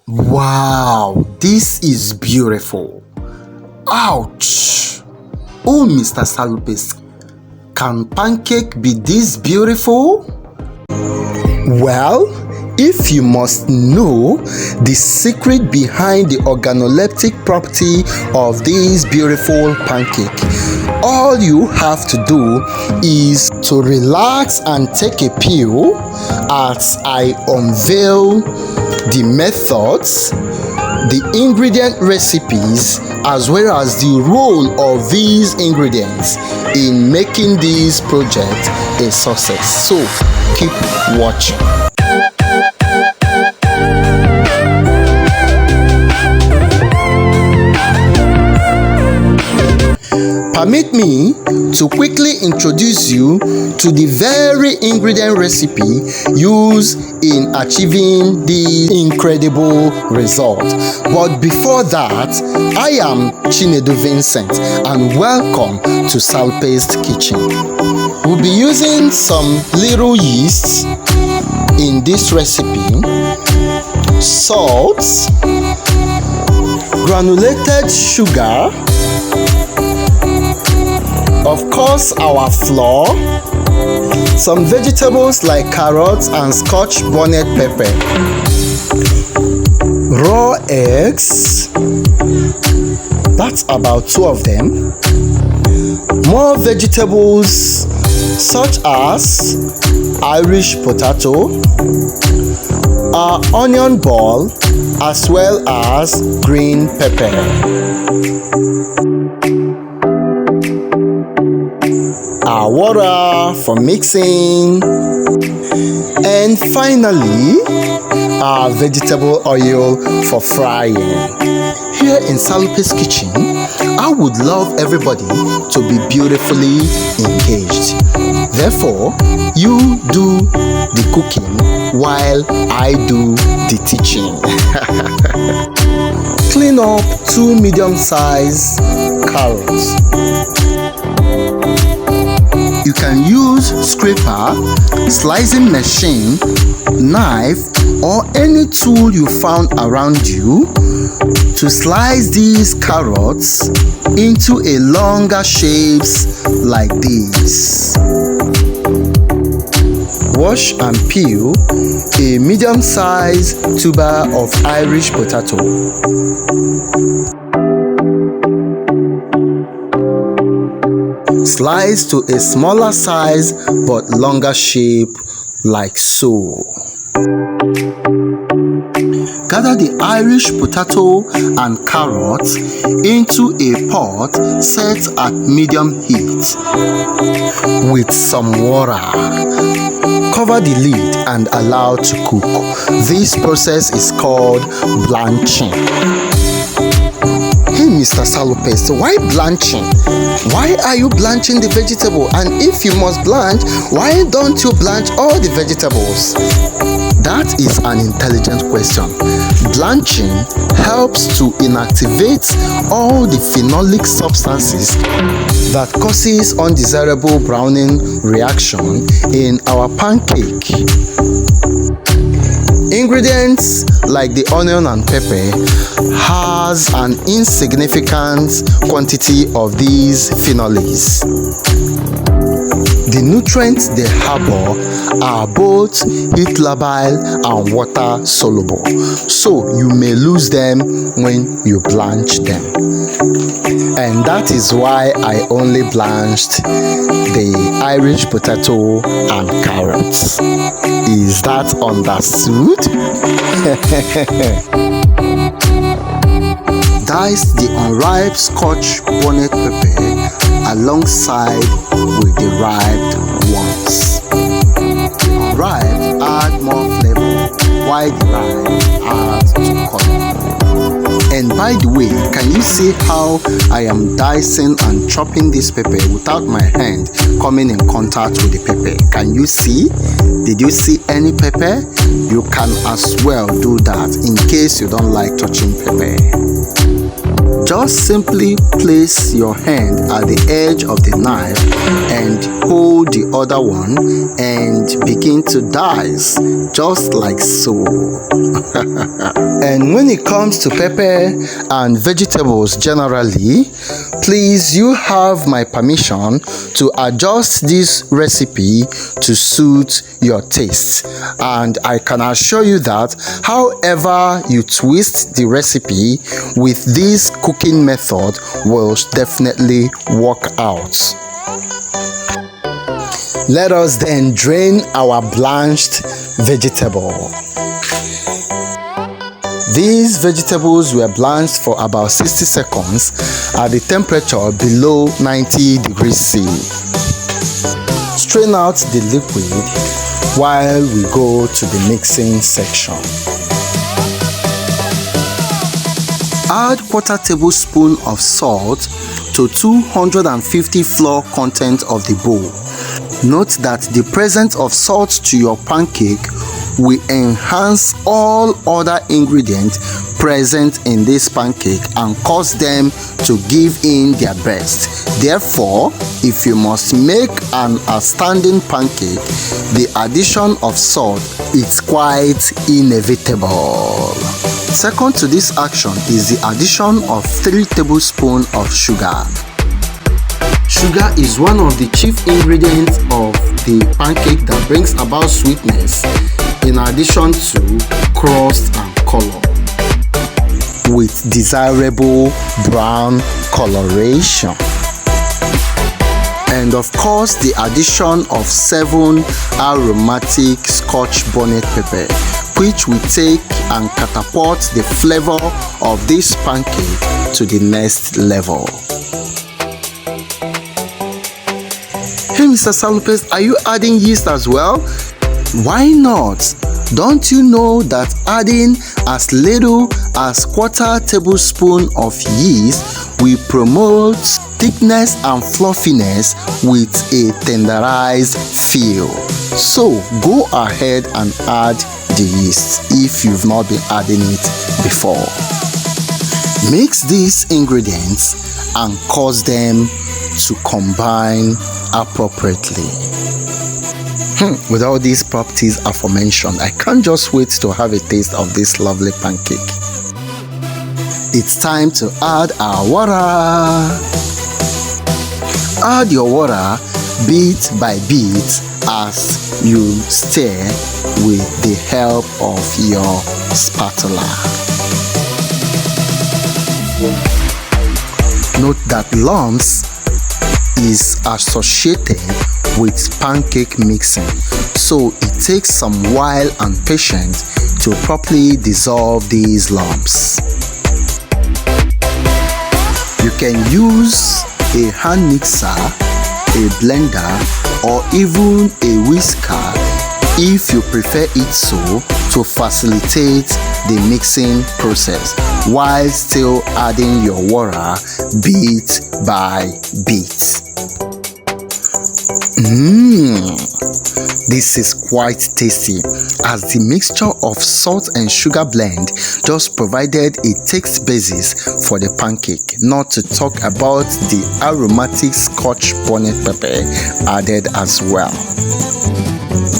Wow, this is beautiful. Ouch! Oh, Mr. Salupes, can pancake be this beautiful? Well, if you must know the secret behind the organoleptic property of this beautiful pancake, all you have to do is to relax and take a pew as I unveil the methods, the ingredient recipes, as well as the role of these ingredients in making this project a success. So keep watching. Permit me to quickly introduce you to the very ingredient recipe used in achieving the incredible result. But before that, I am Chinedu Vincent and welcome to Salupes Kitchen. We'll be using some little yeast in this recipe, salt, granulated sugar, of course our flour, some vegetables like carrots and scotch bonnet pepper, raw eggs, that's about 2 of them, more vegetables such as Irish potato, onion ball, as well as green pepper. Our water for mixing, and finally our vegetable oil for frying. Here in Salupes Kitchen, I would love everybody to be beautifully engaged. Therefore, you do the cooking while I do the teaching. Clean up 2 medium-sized carrots. You can use scraper, slicing machine, knife, or any tool you found around you to slice these carrots into a longer shapes like this. Wash and peel a medium-sized tuber of Irish potato. Slice to a smaller size but longer shape like so. Gather the Irish potato and carrots into a pot set at medium heat with some water. Cover the lid and allow to cook. This process is called blanching. Hey Mr. Salupes, why blanching? Why are you blanching the vegetable? And if you must blanch, why don't you blanch all the vegetables? That is an intelligent question. Blanching helps to inactivate all the phenolic substances that causes undesirable browning reaction in our pancake. Ingredients like the onion and pepper has an insignificant quantity of these phenolics. The nutrients they harbor are both heat labile and water soluble, so you may lose them when you blanch them. And that is why I only blanched the Irish potato and carrots. Is that understood? Dice the unripe scotch bonnet pepper alongside with the ripe ones. Unripe add more flavor, while the ripe adds to color. And by the way, can you see how I am dicing and chopping this pepper without my hand coming in contact with the pepper? Can you see? Did you see any pepper? You can as well do that in case you don't like touching pepper. Just simply place your hand at the edge of the knife and hold the other one and begin to dice, just like so. And when it comes to pepper and vegetables generally, please, you have my permission to adjust this recipe to suit your taste. And I can assure you that however you twist the recipe with this cooking method will definitely work out. Let us then drain our blanched vegetable. These vegetables were blanched for about 60 seconds at the temperature below 90 degrees C. Strain out the liquid while we go to the mixing section. Add 1/4 tablespoon of salt to 250 flour content of the bowl. Note that the presence of salt to your pancake will enhance all other ingredients present in this pancake and cause them to give in their best. Therefore, if you must make an outstanding pancake, the addition of salt is quite inevitable. Second to this action is the addition of 3 tablespoons of sugar. Sugar is one of the chief ingredients of the pancake that brings about sweetness, in addition to crust and color, with desirable brown coloration. And of course, the addition of 7 aromatic scotch bonnet pepper, which will take and catapult the flavor of this pancake to the next level. Hey Mr. Salupes, are you adding yeast as well? Why not? Don't you know that adding as little as 1/4 tablespoon of yeast will promote thickness and fluffiness with a tenderized feel? So go ahead and add the yeast if you've not been adding it before. Mix these ingredients and cause them to combine appropriately. With all these properties aforementioned, I can't just wait to have a taste of this lovely pancake. It's time to add our water. Add your water bit by bit as you stir with the help of your spatula. Note that lumps is associated with pancake mixing, so it takes some while and patience to properly dissolve these lumps. You can use a hand mixer, a blender, or even a whisker if you prefer it so, to facilitate the mixing process while still adding your water bit by bit. This is quite tasty, as the mixture of salt and sugar blend just provided a taste basis for the pancake, not to talk about the aromatic scotch bonnet pepper added as well.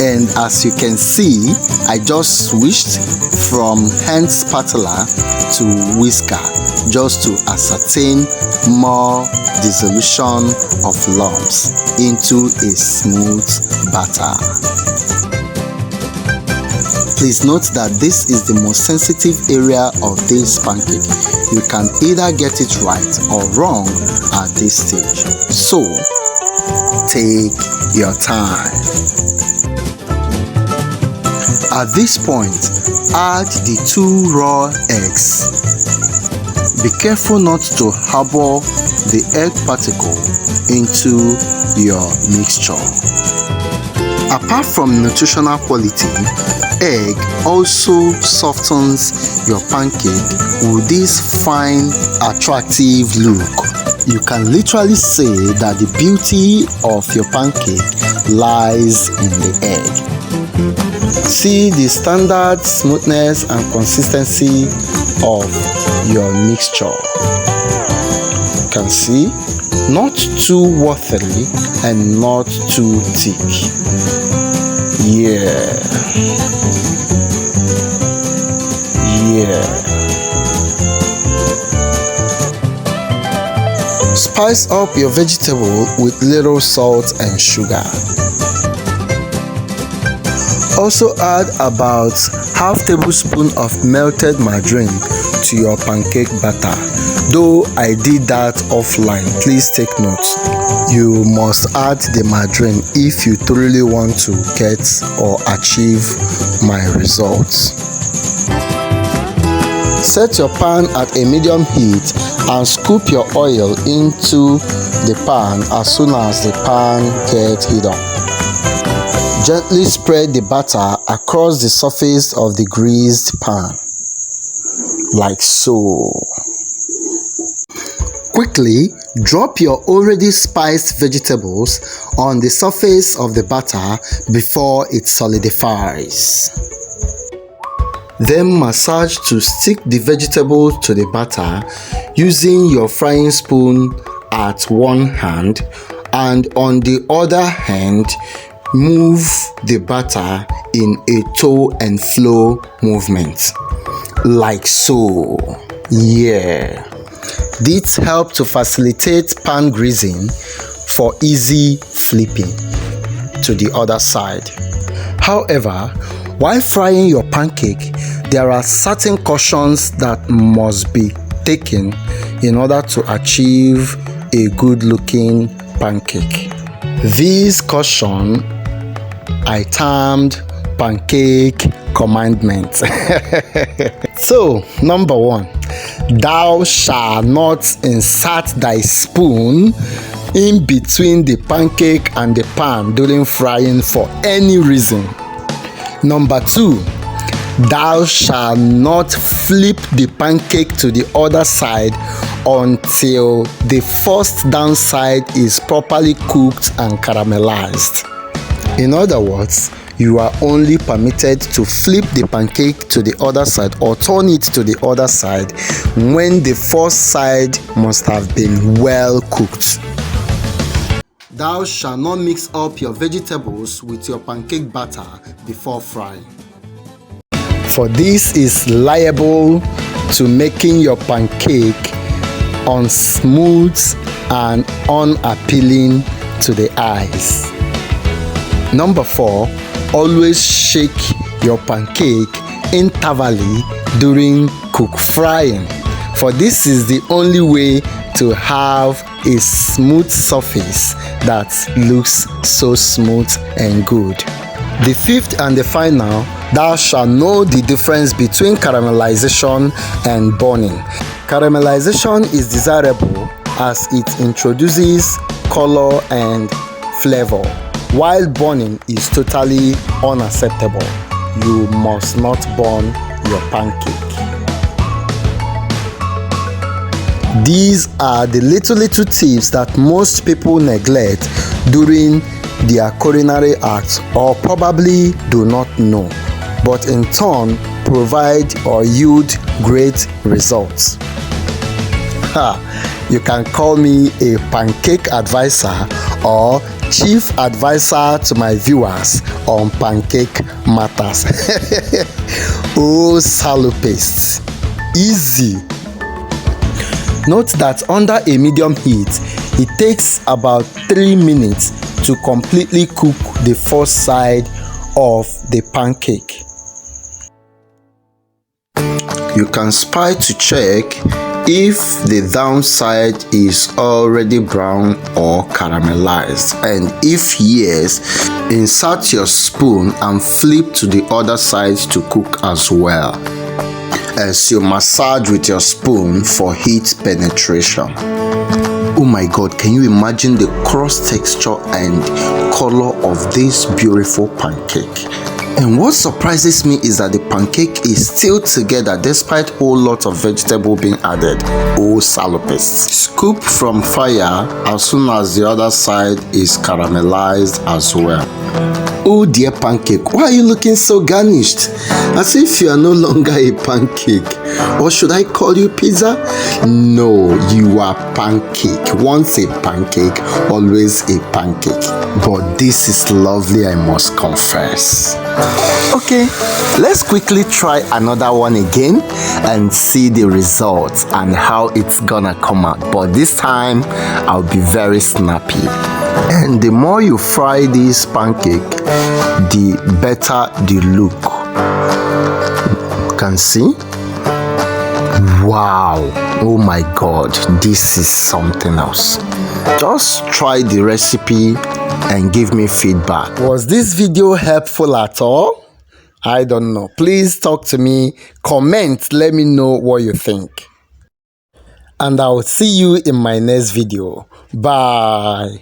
And as you can see, I just switched from hand spatula to whisker just to ascertain more dissolution of lumps into a smooth batter. Please note that this is the most sensitive area of this pancake. You can either get it right or wrong at this stage, so take your time. At this point, add the 2 raw eggs. Be careful not to harbor the egg particle into your mixture. Apart from nutritional quality, egg also softens your pancake with this fine, attractive look. You can literally say that the beauty of your pancake lies in the egg. See the standard smoothness and consistency of your mixture. You can see, not too watery and not too thick. Yeah. Spice up your vegetable with little salt and sugar. Also add about half tablespoon of melted margarine to your pancake batter. Though I did that offline, please take note. You must add the margarine if you truly want to get or achieve my results. Set your pan at a medium heat and scoop your oil into the pan as soon as the pan gets heated up. Gently spread the batter across the surface of the greased pan, like so. Quickly drop your already spiced vegetables on the surface of the batter before it solidifies. Then massage to stick the vegetables to the batter using your frying spoon at one hand, and on the other hand move the batter in a to and flow movement, like so. Yeah. This helps to facilitate pan greasing for easy flipping to the other side. However, while frying your pancake, there are certain cautions that must be taken in order to achieve a good looking pancake. These cautions I termed pancake commandments. So, number 1, thou shalt not insert thy spoon in between the pancake and the pan during frying for any reason. Number 2, thou shalt not flip the pancake to the other side until the first downside is properly cooked and caramelized. In other words, you are only permitted to flip the pancake to the other side or turn it to the other side when the first side must have been well cooked. Thou shalt not mix up your vegetables with your pancake batter before frying, for this is liable to making your pancake unsmooth and unappealing to the eyes. Number 4, always shake your pancake intervally during cook frying, for this is the only way to have a smooth surface that looks so smooth and good. The 5th and the final, thou shalt know the difference between caramelization and burning. Caramelization is desirable as it introduces color and flavor, while burning is totally unacceptable. You must not burn your pancake. These are the little tips that most people neglect during their culinary acts, or probably do not know, but in turn provide or yield great results. You can call me a pancake advisor or chief advisor to my viewers on pancake matters. Oh, salopes, easy. Note that under a medium heat, it takes about 3 minutes to completely cook the first side of the pancake. You can spy to check if the downside is already brown or caramelized, and if yes, insert your spoon and flip to the other side to cook as well, as you massage with your spoon for heat penetration. Oh my god, can you imagine the cross texture and color of this beautiful pancake? And what surprises me is that the pancake is still together despite a whole lot of vegetable being added. Oh, salopes. Scoop from fire as soon as the other side is caramelized as well. Oh dear Pancake, why are you looking so garnished? As if you are no longer a pancake. Or should I call you pizza? No, you are Pancake. Once a pancake, always a pancake. But this is lovely, I must confess. Okay, let's quickly try another one again and see the results and how it's gonna come out. But this time, I'll be very snappy. And the more you fry this pancake, the better the look. You can see? Wow, oh my god, this is something else. Just try the recipe and give me feedback. Was this video helpful at all? I don't know. Please talk to me, comment, let me know what you think. And I'll see you in my next video. Bye.